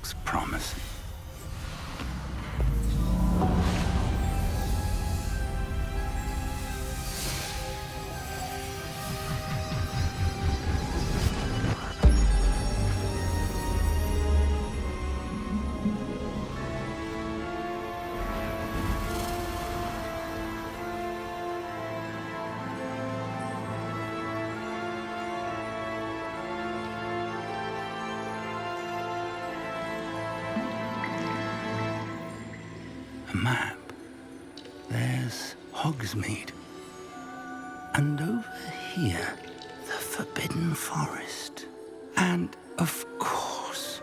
looks promising. A map. There's Hogsmeade. And over here, the Forbidden Forest. And, of course,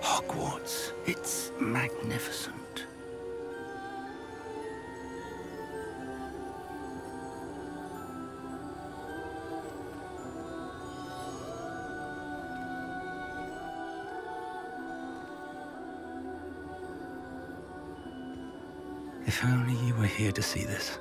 Hogwarts. It's magnificent. If only you were here to see this.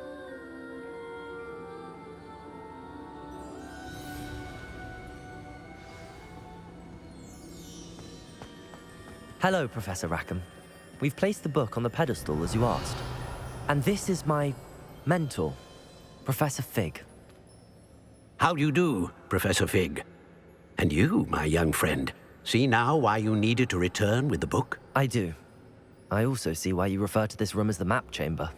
Hello, Professor Rackham. We've placed the book on the pedestal as you asked. And this is my mentor, Professor Fig. How do you do, Professor Fig? And you, my young friend, see now why you needed to return with the book? I do. I also see why you refer to this room as the map chamber.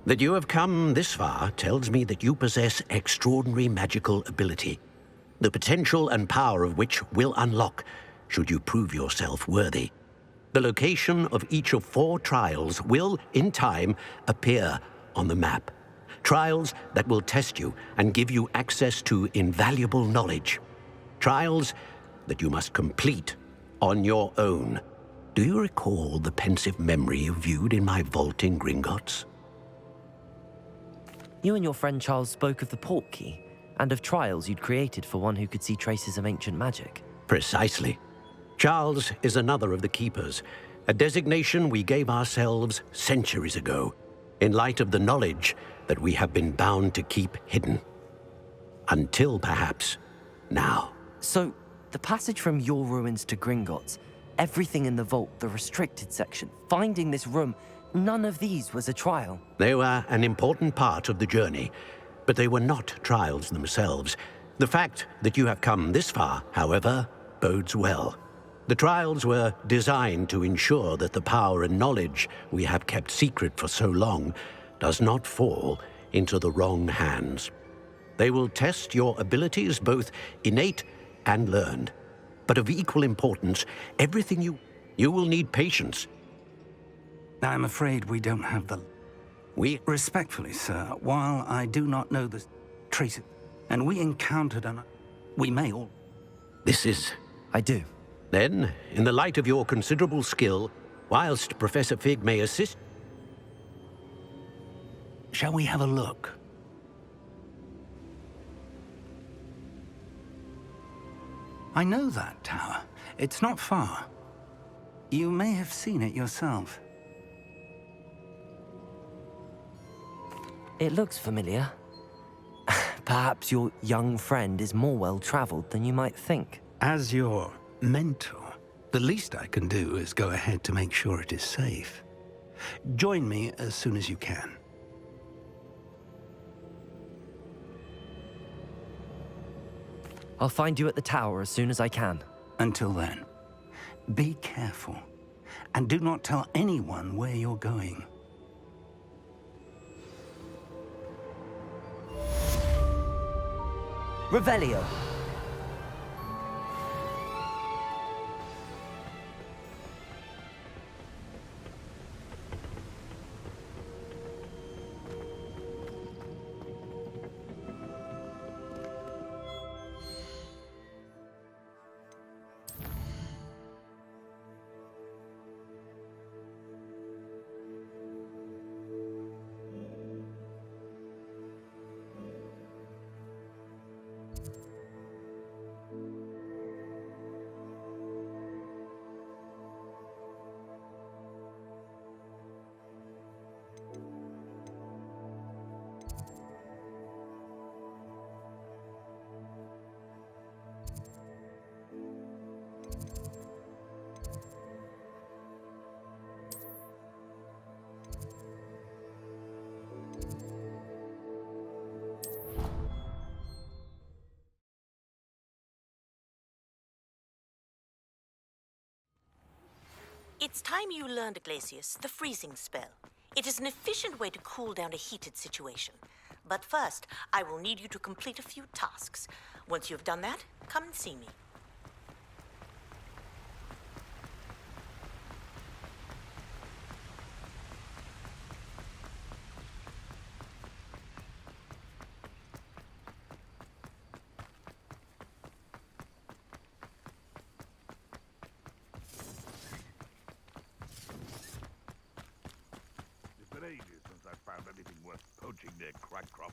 That you have come this far tells me that you possess extraordinary magical ability, the potential and power of which will unlock should you prove yourself worthy. The location of each of 4 trials will, in time, appear on the map. Trials that will test you and give you access to invaluable knowledge. Trials that you must complete on your own. Do you recall the pensive memory you viewed in my vault in Gringotts? You and your friend Charles spoke of the Portkey and of trials you'd created for one who could see traces of ancient magic. Precisely. Charles is another of the Keepers, a designation we gave ourselves centuries ago, in light of the knowledge that we have been bound to keep hidden. Until, perhaps, now. So, the passage from your ruins to Gringotts, everything in the vault, the restricted section, finding this room, none of these was a trial. They were an important part of the journey, but they were not trials themselves. The fact that you have come this far, however, bodes well. The trials were designed to ensure that the power and knowledge we have kept secret for so long does not fall into the wrong hands. They will test your abilities, both innate and learned. But of equal importance, everything you will need patience. I'm afraid we don't have the... Respectfully, sir, while I do not know the trace, and we encountered an... We may all... This is... I do. Then, in the light of your considerable skill, whilst Professor Fig may assist... Shall we have a look? I know that tower. It's not far. You may have seen it yourself. It looks familiar. Perhaps your young friend is more well-traveled than you might think. As your mentor, the least I can do is go ahead to make sure it is safe. Join me as soon as you can. I'll find you at the tower as soon as I can. Until then, be careful, and do not tell anyone where you're going. Revelio. It's time you learned, Glacius, the freezing spell. It is an efficient way to cool down a heated situation. But first, I will need you to complete a few tasks. Once you've done that, come and see me. It's been ages since I found anything worth poaching near Crackcroft.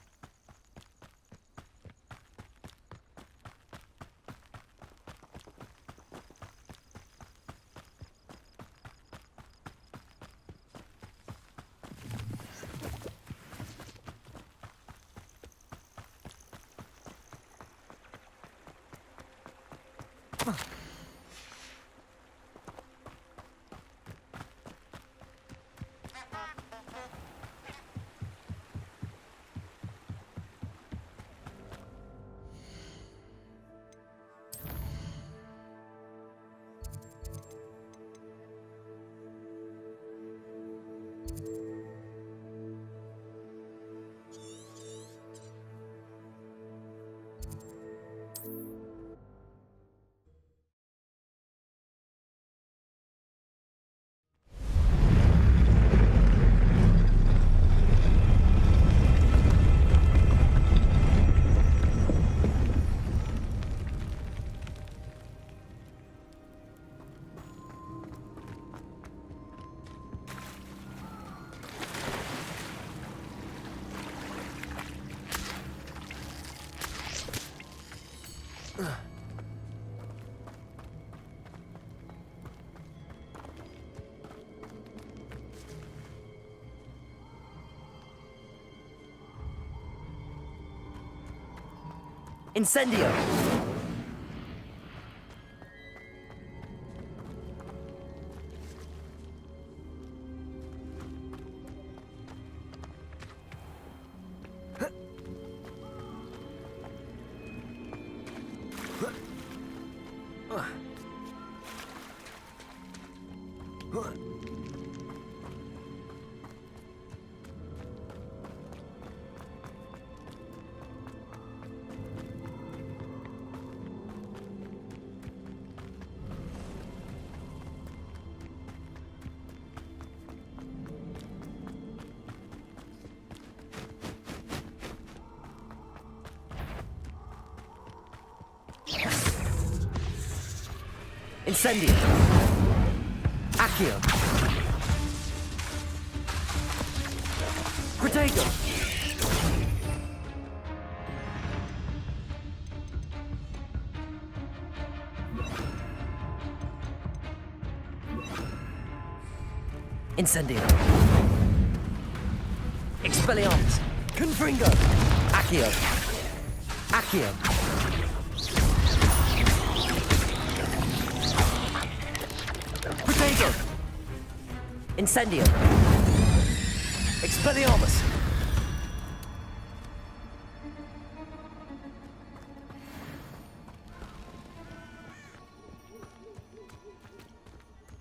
Incendio! Incendio! Accio! Protego! Incendio! Expelliarmus! Confringo! Accio! Accio! Protego! Incendio! Expelliarmus!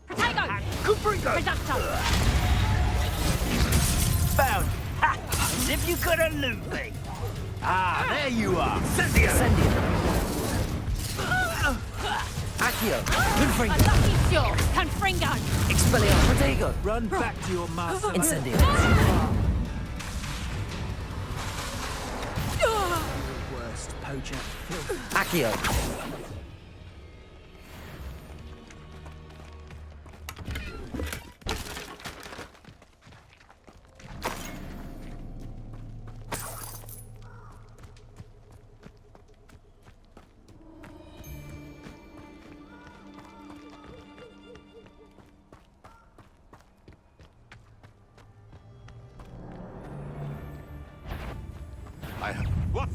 Protego! Reducto! Found! Ha! As if you could elude me! Ah, there you are! Incendio! Accio! Confringo! Alucio! Confringo! Expelliarmus! Protego! Run back to your master. Incendio! Worst poacher. Accio! What?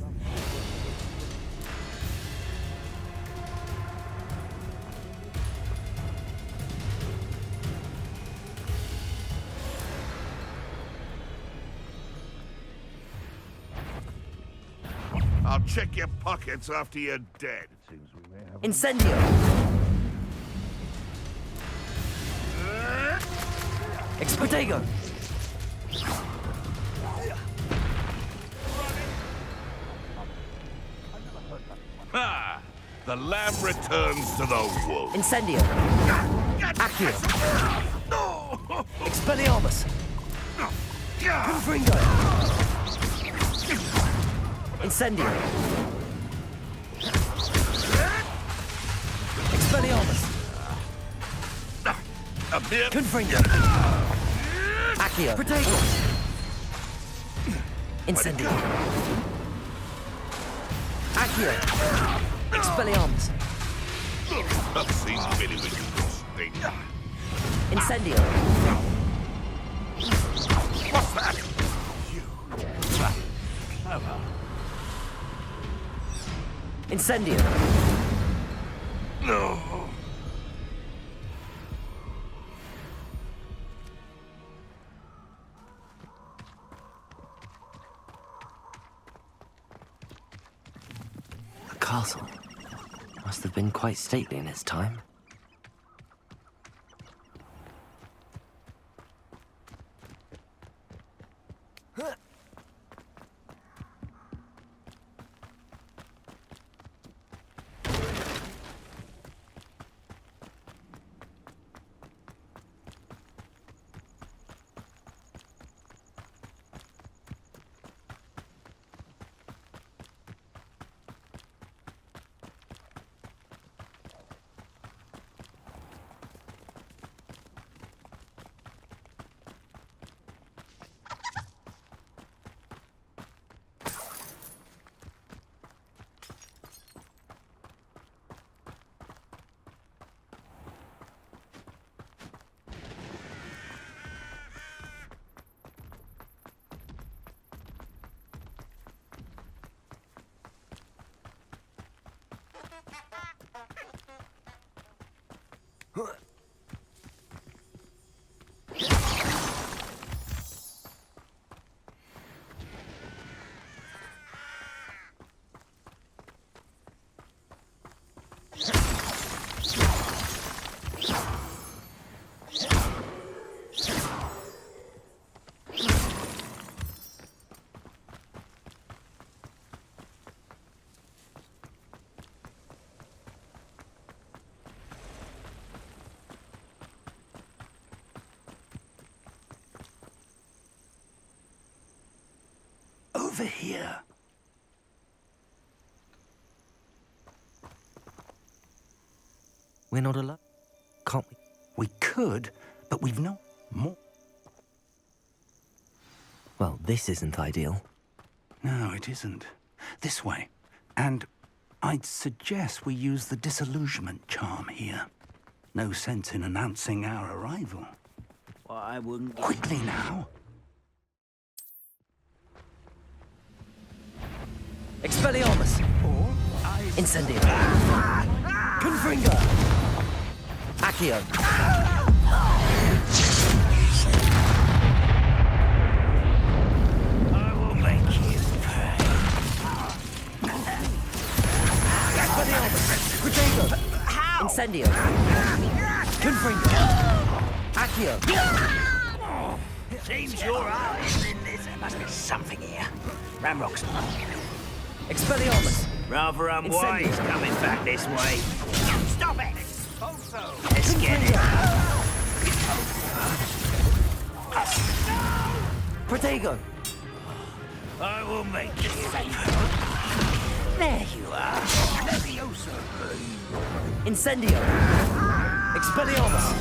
I'll check your pockets after you're dead. Seems we may have Incendio! Expedego! Ah! The lamb returns to the wolf. Incendio! Accio! Expelliarmus! Confringo! Incendio! Expelliarmus! A bit. Confringo! Accio! Protego! Incendio! Accio! Expelliarmus! I've seen many with this thing. Incendio! What's that? Incendio! No. The castle must have been quite stately in its time. Over here. We're not alone, can't we? We could, but we've no more. Well, this isn't ideal. No, it isn't. This way. And I'd suggest we use the disillusionment charm here. No sense in announcing our arrival. Well, I wouldn't... Quickly now. Expelliarmus! Incendio! Confringo! Accio! I will make you pay. Expelliarmus! Protego! Incendio! Confringo! Accio! Seems your eyes in this. There must be something here. Ramrocks. Expelliarmus! Rather unwise Incendio. coming back this way. Stop it! Let's get it. Protego! I will make you pay. There you are. Leviosa. Incendio! Expelliarmus!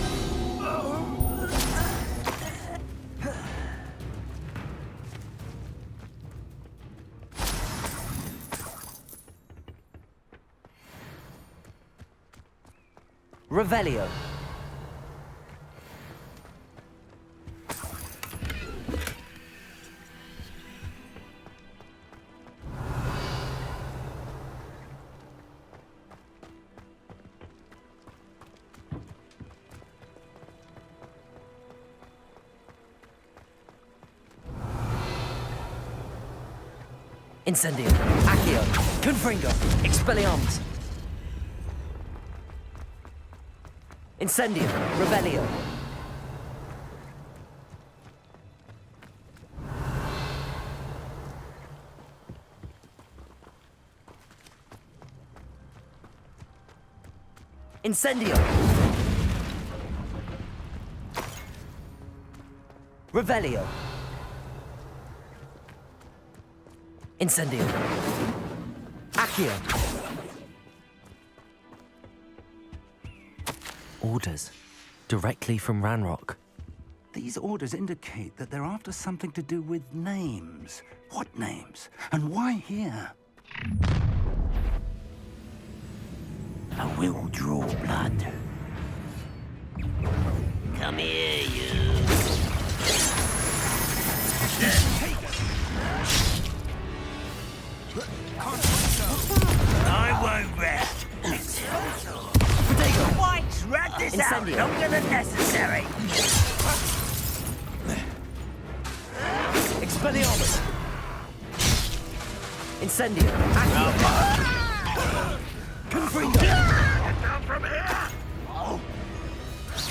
Revelio. Incendio. Accio. Confringo. Expelliarmus. Incendio. Revelio. Incendio! Revelio! Incendio! Accio! Orders. Directly from Ranrock. These orders indicate that they're after something to do with names. What names? And why here? I will draw blood. Come here, you. I won't rest. Whites, rat this out Incendio. longer than necessary. Expelliarmus! Incendio! Accio! Confringo! Get down from here!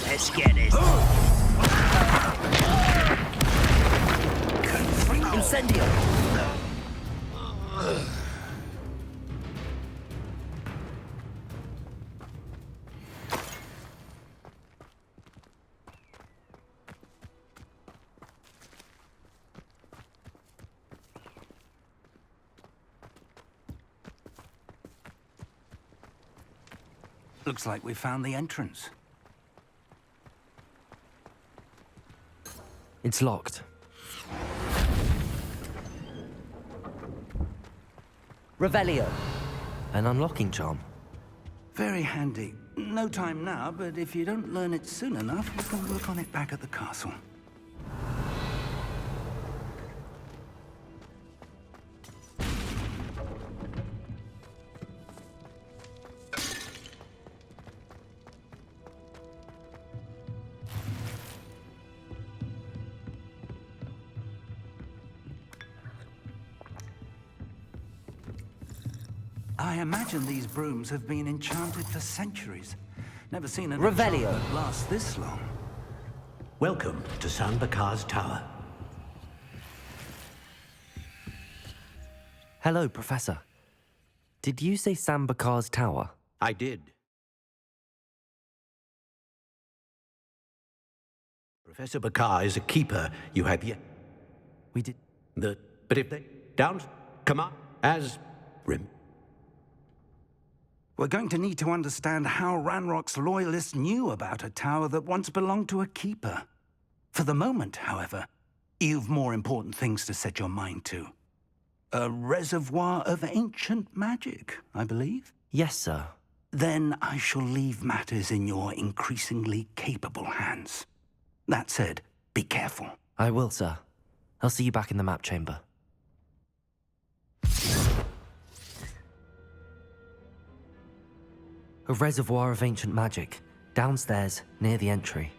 Let's get this. Incendio! Looks like we found the entrance. It's locked. Revelio. An unlocking charm. Very handy. No time now, but if you don't learn it soon enough, we can work on it back at the castle. I imagine these brooms have been enchanted for centuries. Never seen an Revelio. enchantment last this long. Welcome to San Bakar's Tower. Hello, Professor. Did you say Sam Bakar's tower? I did. Professor Bakar is a keeper. You have yet. We did... But if they down, come on, as Rim. We're going to need to understand how Ranrock's loyalists knew about a tower that once belonged to a keeper. For the moment, however, you've more important things to set your mind to. A reservoir of ancient magic, I believe? Yes, sir. Then I shall leave matters in your increasingly capable hands. That said, be careful. I will, sir. I'll see you back in the map chamber. A reservoir of ancient magic, downstairs, near the entry.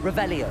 Revelio.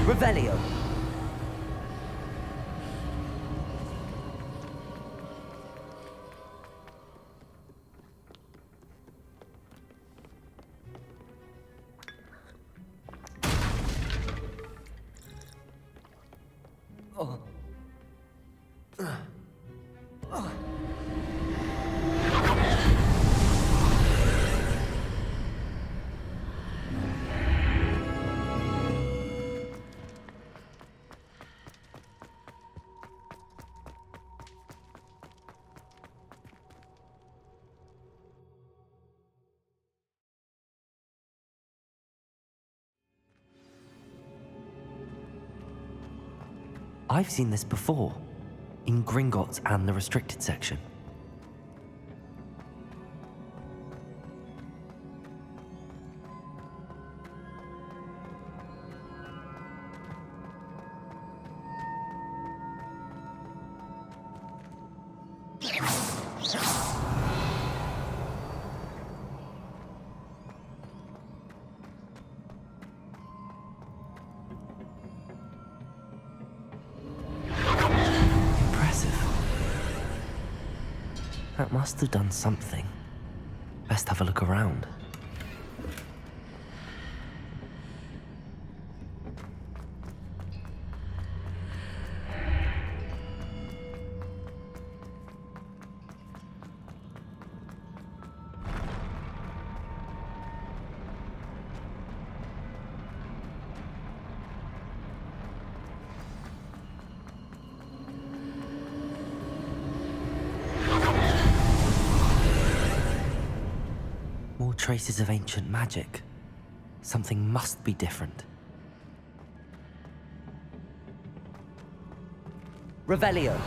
Revelio. I've seen this before, in Gringotts and the restricted section. That must have done something. Best have a look around. Traces of ancient magic. Something must be different. Revelio.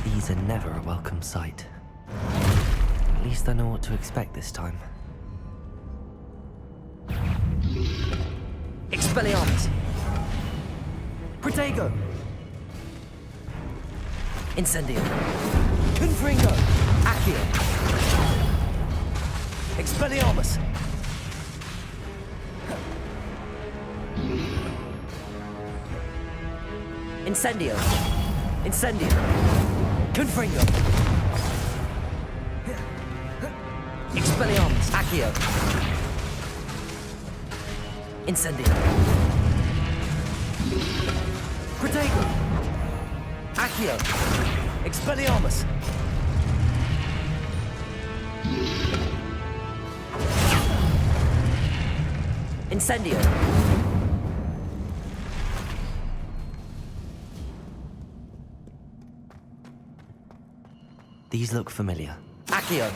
These are never a welcome sight. At least I know what to expect this time. Expelliarmus! Protego! Incendio! Confringo! Accio! Expelliarmus! Incendio! Incendio! Confringo! Expelliarmus! Accio! Incendio! Protego! Accio! Expelliarmus! Incendio! These look familiar. Accio!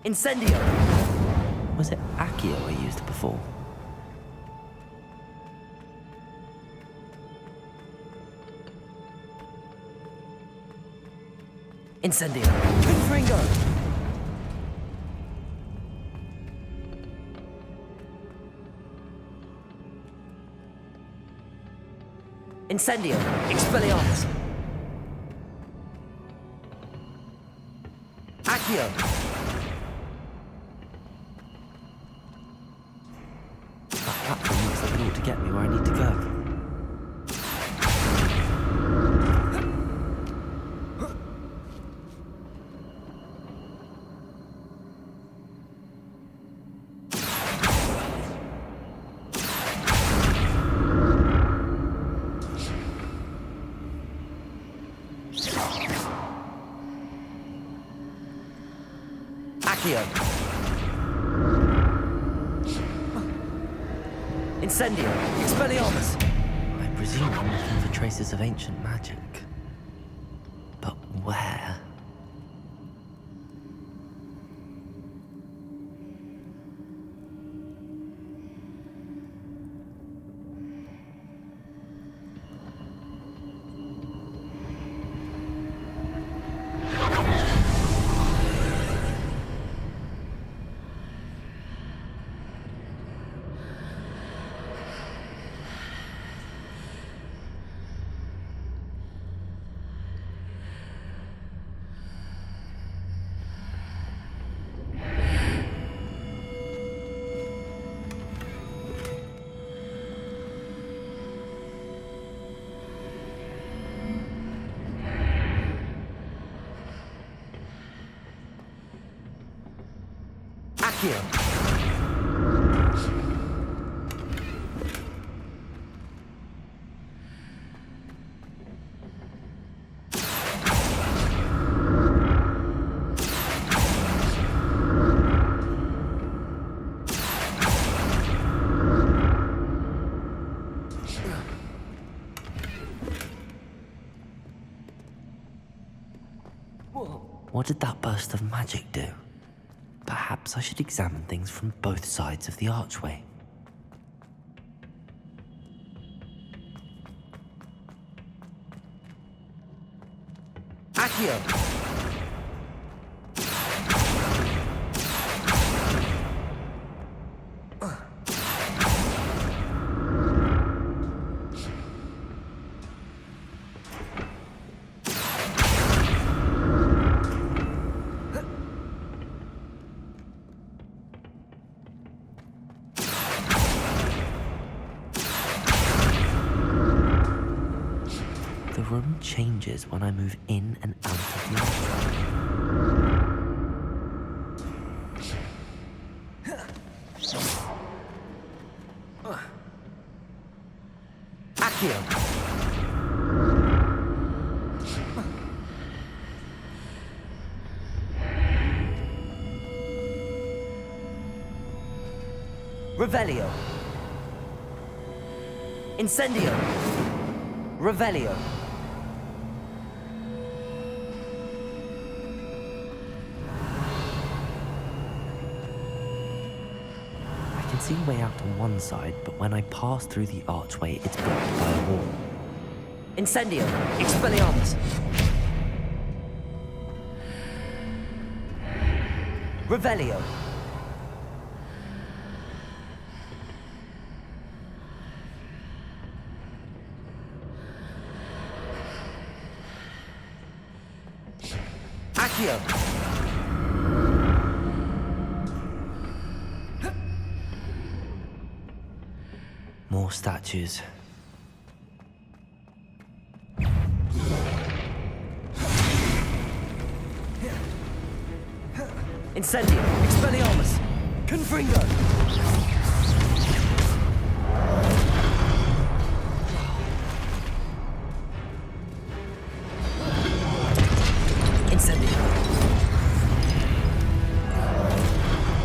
Incendio! Was it Accio I used before? Incendio! Confringo! Incendio! Expelliarmus! Accio! That platform looks like it ought to get me where I need to go. Accio. Incendio. Expelliarmus. I presume I'm looking for traces of ancient magic. But where? Accio. What did that burst of magic do? Perhaps I should examine things from both sides of the archway. Accio! The room changes when I move in and out of the archway. Accio! Revelio. Incendio. Revelio. I can see a way out on one side, but when I pass through the archway, it's blocked by a wall. Incendio. Expelliarmus. Revelio. Accio! More statues. Incendio! Expelliarmus! Confringo!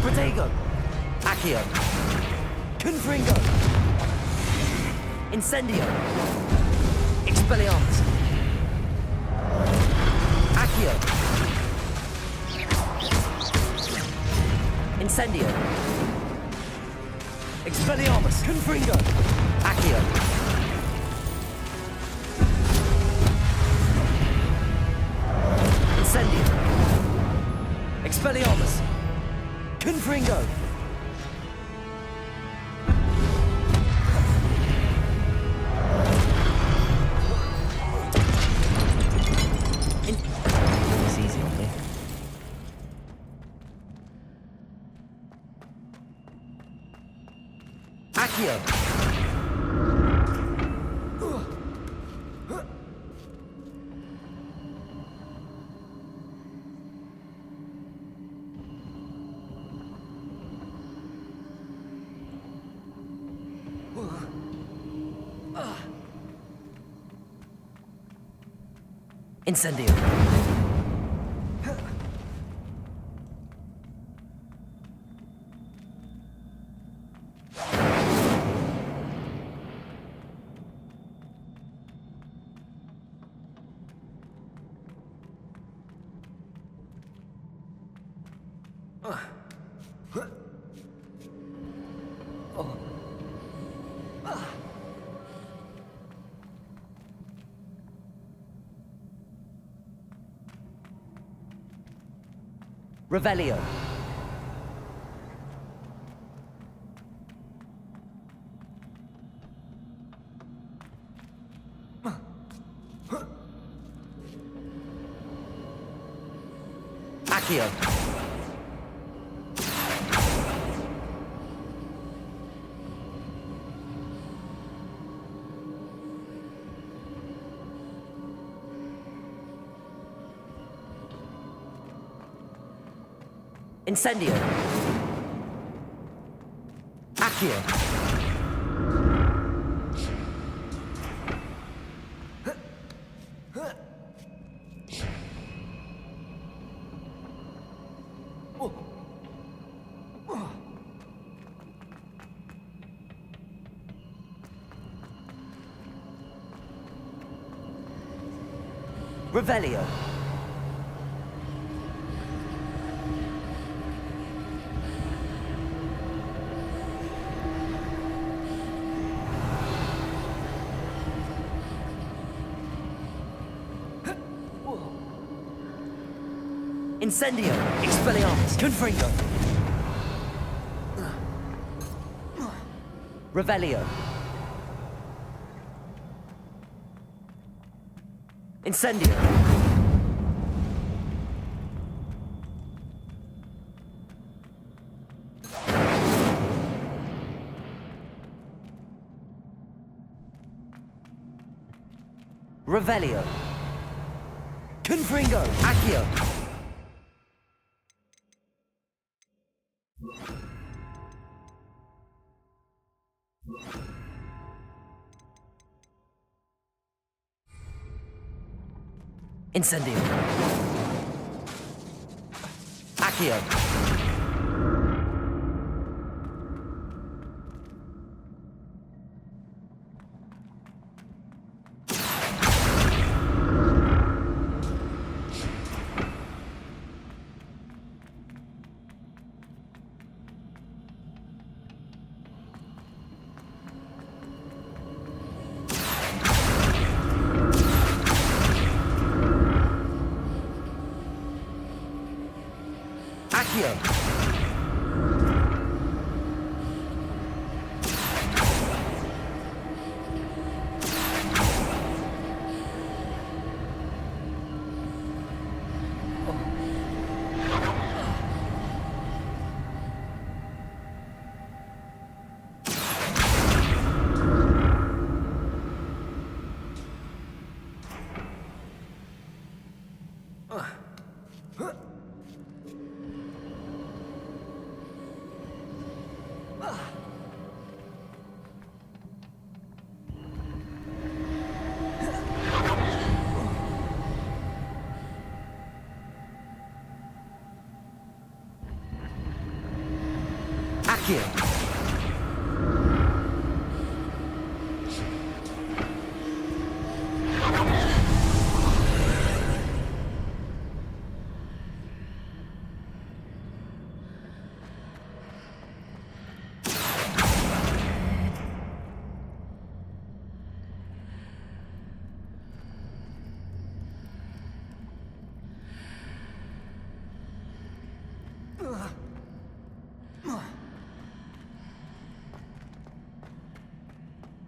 Protego! Accio! Confringo! Incendio! Expelliarmus! Accio! Incendio! Expelliarmus! Confringo! Accio! Incendio! Expelliarmus! Confringo! It's easy on me. Accio! Incendio. Revelio. Accio. Incendio. Accio. Revelio. Incendio. Expelliarmus. Confringo. Revelio. Incendio. Revelio. Confringo. Accio. Incendio. Accio. Accio. Accio.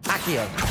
Accio.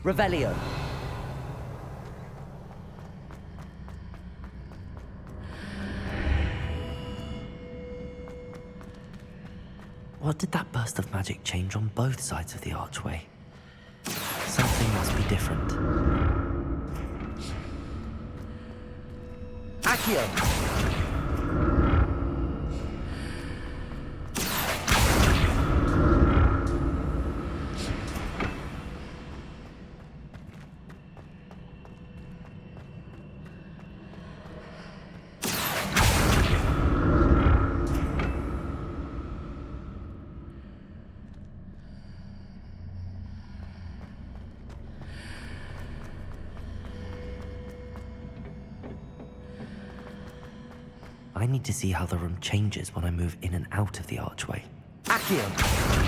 Revelio. What did that burst of magic change on both sides of the archway? Something must be different. Accio. Accio! I need to see how the room changes when I move in and out of the archway. Accio!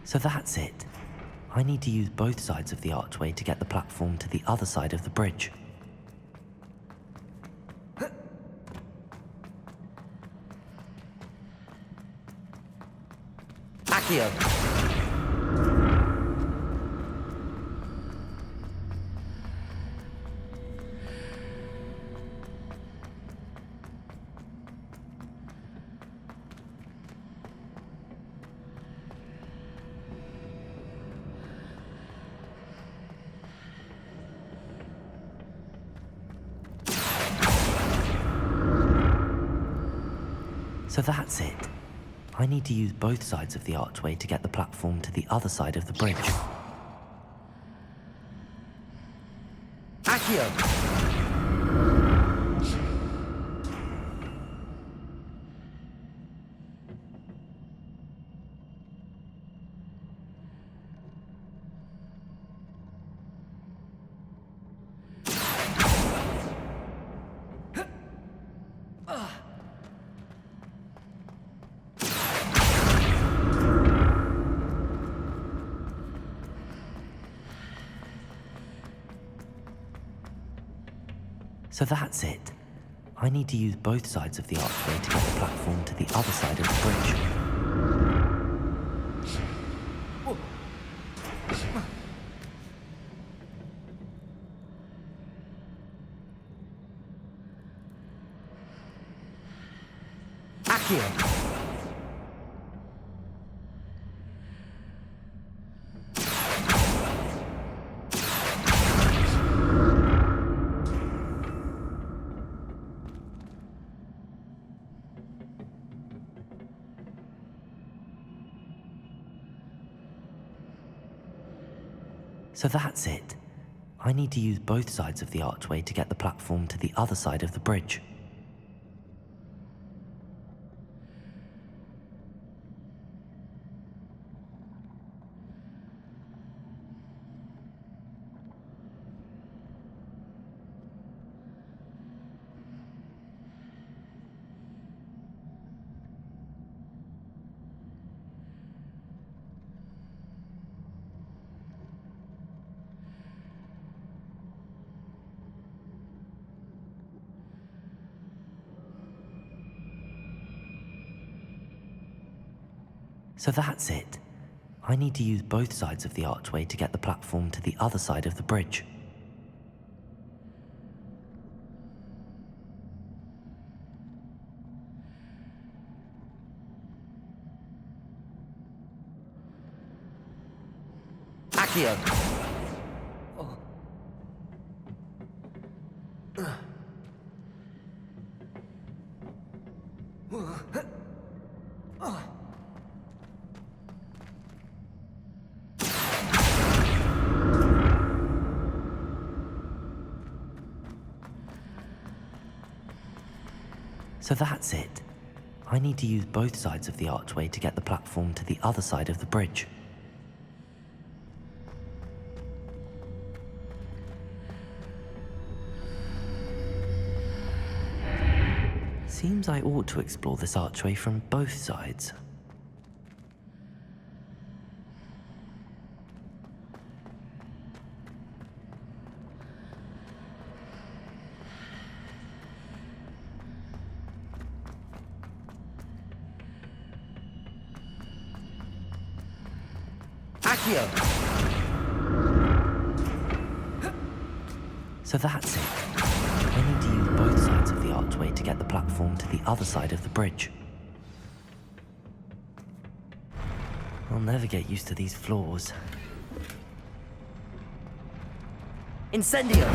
So that's it. I need to use both sides of the archway to get the platform to the other side of the bridge. Accio! So that's it. I need to use both sides of the archway to get the platform to the other side of the bridge. Accio! So that's it. I need to use both sides of the archway to get the platform to the other side of the bridge. Accio! So that's it. I need to use both sides of the archway to get the platform to the other side of the bridge. So that's it. I need to use both sides of the archway to get the platform to the other side of the bridge. Accio! So that's it. I need to use both sides of the archway to get the platform to the other side of the bridge. Seems I ought to explore this archway from both sides. Accio! So that's it. I need to use both sides of the archway to get the platform to the other side of the bridge. I'll never get used to these floors. Incendio!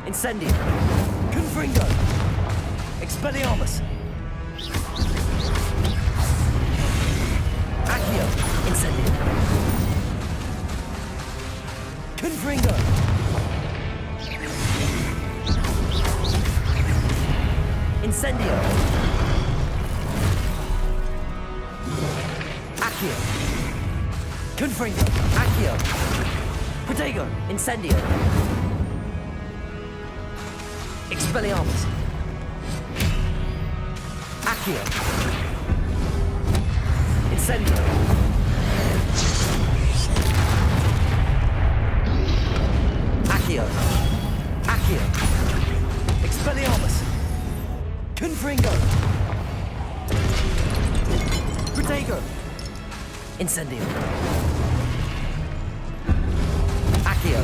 Incendio! Confringo! Expelliarmus! Accio! Incendio! Confringo! Incendio! Accio! Confringo! Accio! Protego! Incendio! Expelliarmus! Accio! Incendio! Accio! Accio! Expelliarmus! Confringo! Protego! Incendio! Accio!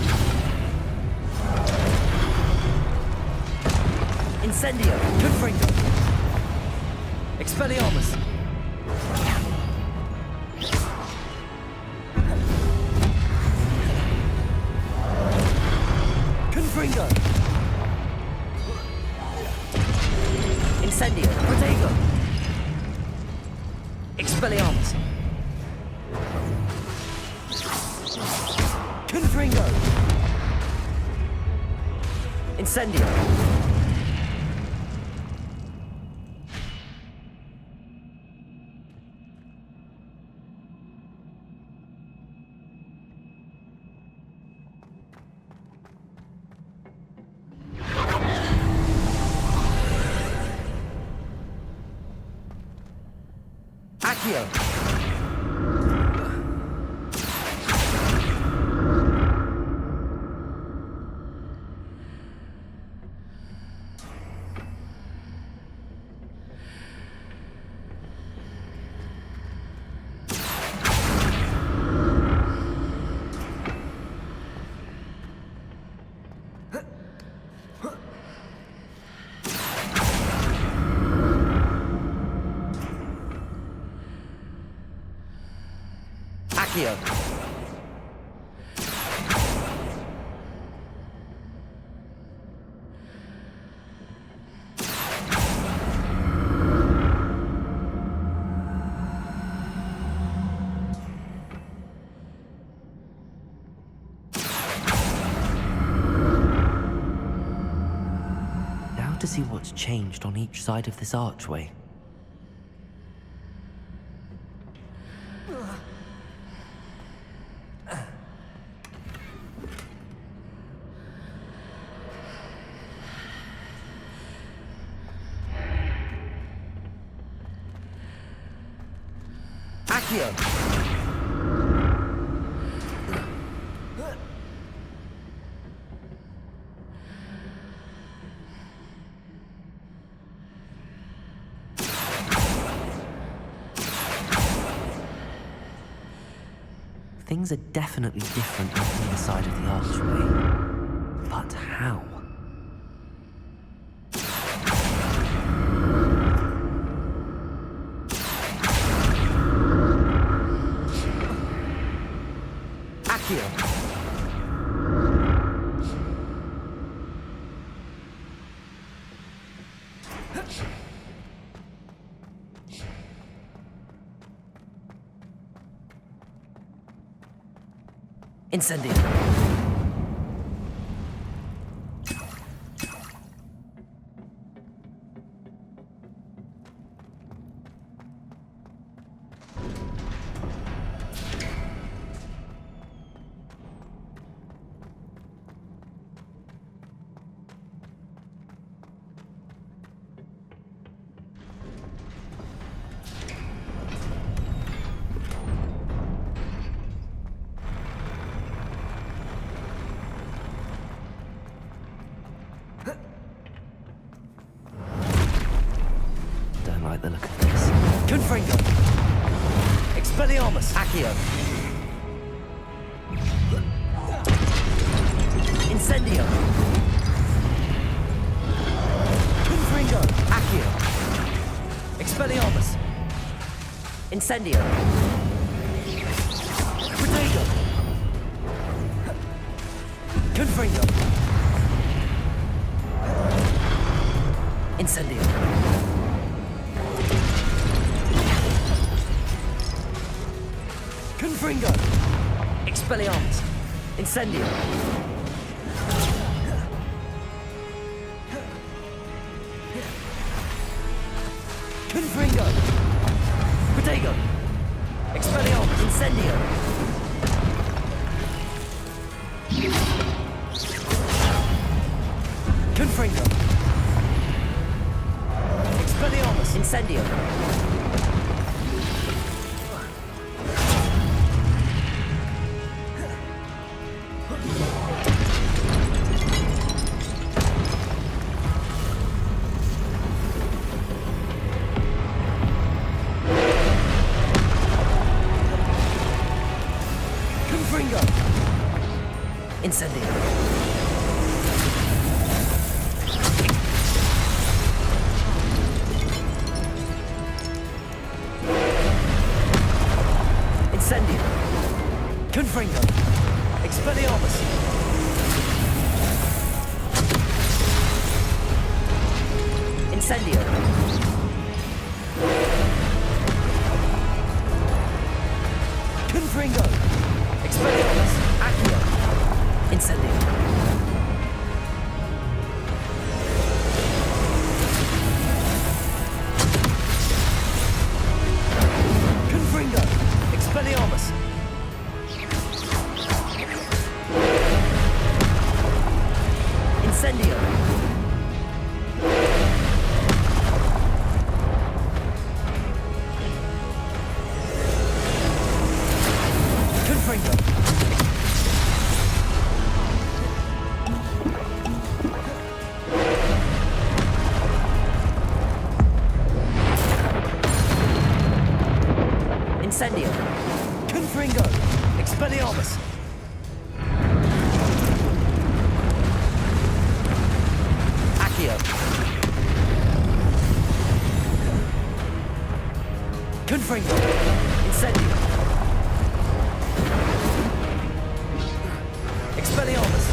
Incendio! Confringo! Expelliarmus! Confringo! Incendio! Protego! Expelliarmus! Confringo! Incendio! Accio! Accio! Now to see what's changed on each side of this archway. Accio! Things are definitely different on either side of the archway. But how? Accio! Incendio! like the look of this. Confringo! Expelliarmus! Accio! Incendio! Confringo! Accio! Expelliarmus! Incendio! Protego! Confringo! Incendio! Confringo! Expelliarmus! Incendio! Confringo! Protego! Expelliarmus! Incendio! Confringo! Expelliarmus! Incendio! Confringo! Incendio! Incendio! Confringo! Expelliarmus! Incendio! Confringo! Expelliarmus! Accio! Incendio! Confringo! Expelliarmus! Incendio! Confringo! Incendio! Confringo! Expelliarmus! Accio! Confringo! Incendio! Expelliarmus!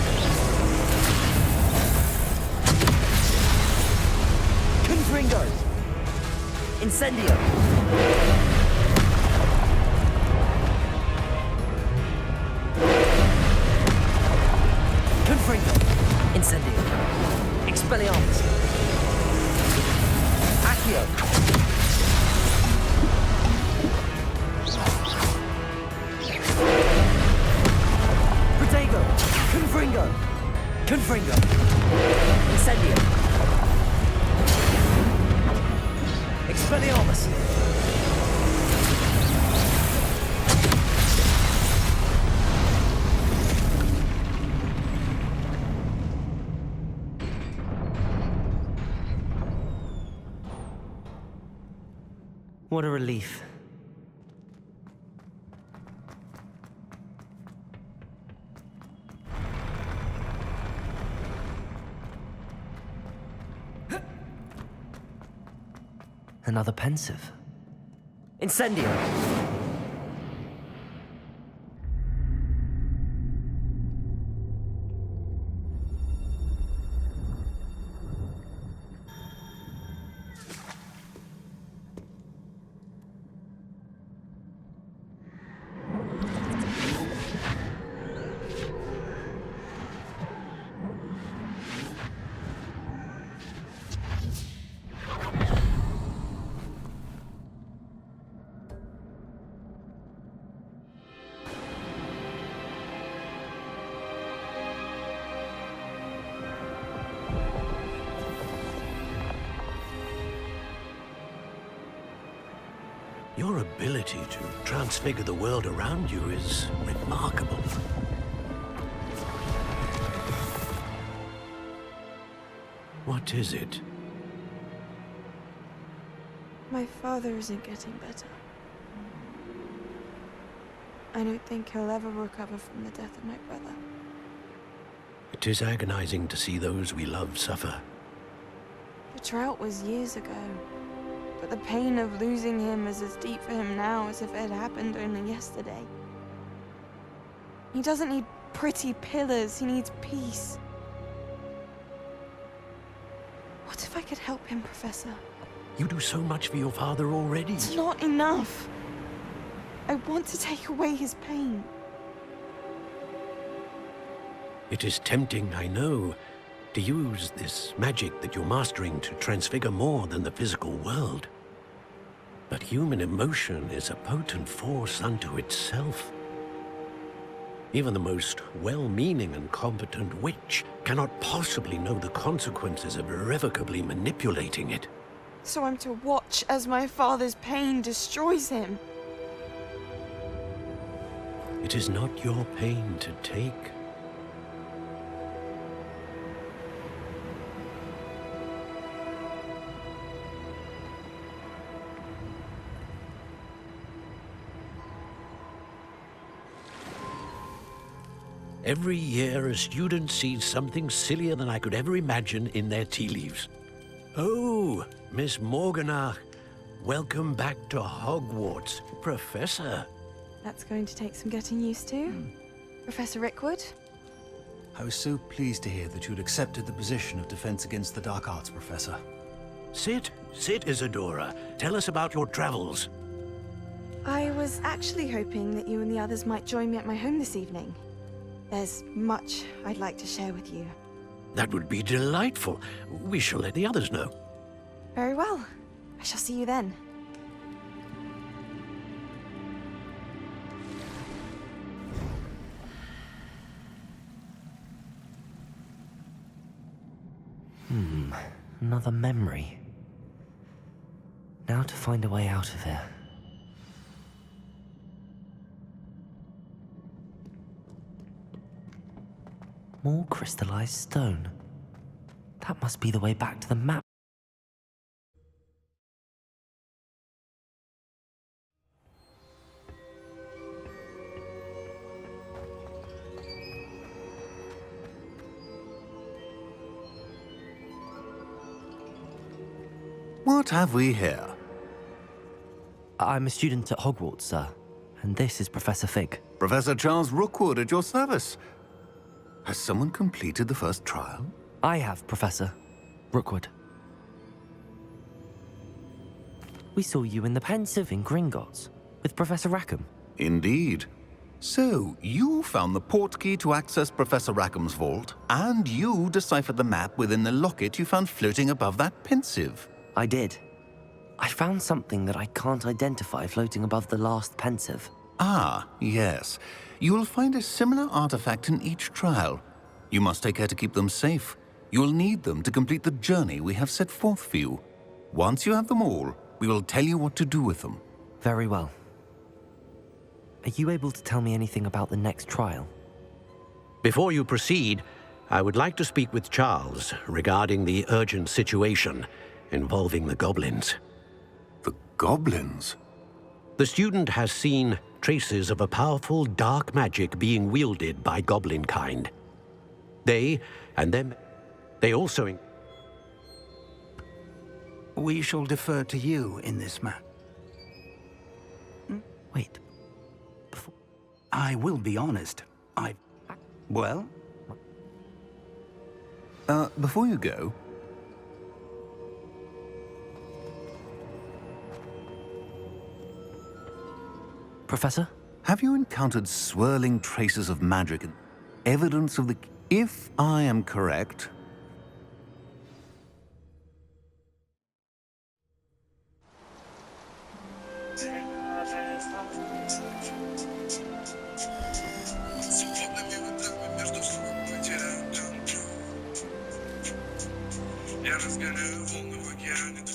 Confringo! Incendio! Confringo! Incendio! Expelliarmus! Accio! Protego! Confringo! Confringo! Incendio! Expelliarmus! What a relief. Another pensive. Incendio! Your ability to transfigure the world around you is remarkable. What is it? My father isn't getting better. I don't think he'll ever recover from the death of my brother. It is agonizing to see those we love suffer. The drought was years ago, but the pain of losing him is as deep for him now as if it had happened only yesterday. He doesn't need pretty pillars, he needs peace. What if I could help him, Professor? You do so much for your father already. It's not enough. I want to take away his pain. It is tempting, I know, to use this magic that you're mastering to transfigure more than the physical world. But human emotion is a potent force unto itself. Even the most well-meaning and competent witch cannot possibly know the consequences of irrevocably manipulating it. So I'm to watch as my father's pain destroys him. It is not your pain to take. Every year, a student sees something sillier than I could ever imagine in their tea leaves. Oh, Miss Morganach, welcome back to Hogwarts, Professor. That's going to take some getting used to. Professor Rickwood? I was so pleased to hear that you'd accepted the position of Defense Against the Dark Arts, Professor. Sit, Isadora. Tell us about your travels. I was actually hoping that you and the others might join me at my home this evening. There's much I'd like to share with you. That would be delightful. We shall let the others know. Very well. I shall see you then. Another memory. Now to find a way out of here. More crystallized stone. That must be the way back to the map. What have we here? I'm a student at Hogwarts, sir. And this is Professor Fig. Professor Charles Rookwood at your service. Has someone completed the first trial? I have, Professor Rookwood. We saw you in the Pensive in Gringotts with Professor Rackham. Indeed. So, you found the portkey to access Professor Rackham's vault, and you deciphered the map within the locket you found floating above that Pensive. I did. I found something that I can't identify floating above the last Pensive. Ah, yes. You will find a similar artifact in each trial. You must take care to keep them safe. You will need them to complete the journey we have set forth for you. Once you have them all, we will tell you what to do with them. Very well. Are you able to tell me anything about the next trial? Before you proceed, I would like to speak with Charles regarding the urgent situation involving the goblins. The goblins? The student has seen traces of a powerful dark magic being wielded by goblin kind. They also... We shall defer to you in this matter. Wait. I will be honest. Well? Before you go... Professor? Have you encountered swirling traces of magic and evidence of the... If I am correct... Я разгоняю волны в океане.